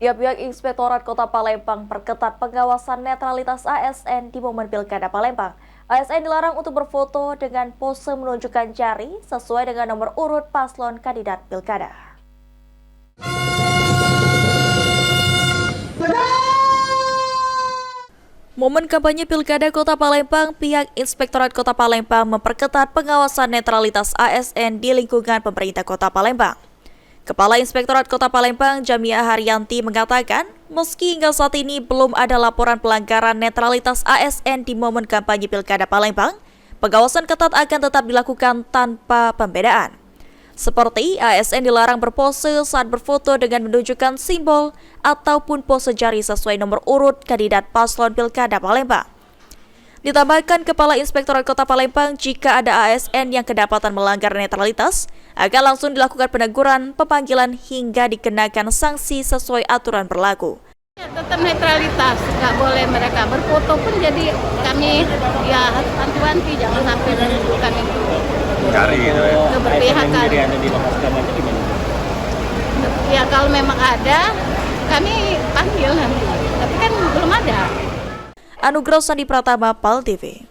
Ya, pihak Inspektorat Kota Palembang perketat pengawasan netralitas ASN di momen Pilkada Palembang. ASN dilarang untuk berfoto dengan pose menunjukkan jari sesuai dengan nomor urut paslon kandidat Pilkada. Momen kampanye Pilkada Kota Palembang, pihak Inspektorat Kota Palembang memperketat pengawasan netralitas ASN di lingkungan pemerintah Kota Palembang. Kepala Inspektorat Kota Palembang, Jamia Haryanti, mengatakan, meski hingga saat ini belum ada laporan pelanggaran netralitas ASN di momen kampanye Pilkada Palembang, pengawasan ketat akan tetap dilakukan tanpa pembedaan. Seperti ASN dilarang berpose saat berfoto dengan menunjukkan simbol ataupun pose jari sesuai nomor urut kandidat paslon Pilkada Palembang. Ditambahkan Kepala Inspektorat Kota Palembang, jika ada ASN yang kedapatan melanggar netralitas, akan langsung dilakukan peneguran, pemanggilan hingga dikenakan sanksi sesuai aturan berlaku. Tetap netralitas, nggak boleh mereka berfoto pun, jadi kami ya harus anti-anti, jangan sampai menunjukkan itu. Cari gitu ya. Keberpihakan. Ya kalau memang ada, kami panggil nanti. Tapi kan belum ada. Anugerah Sandi Pratama, PAL TV.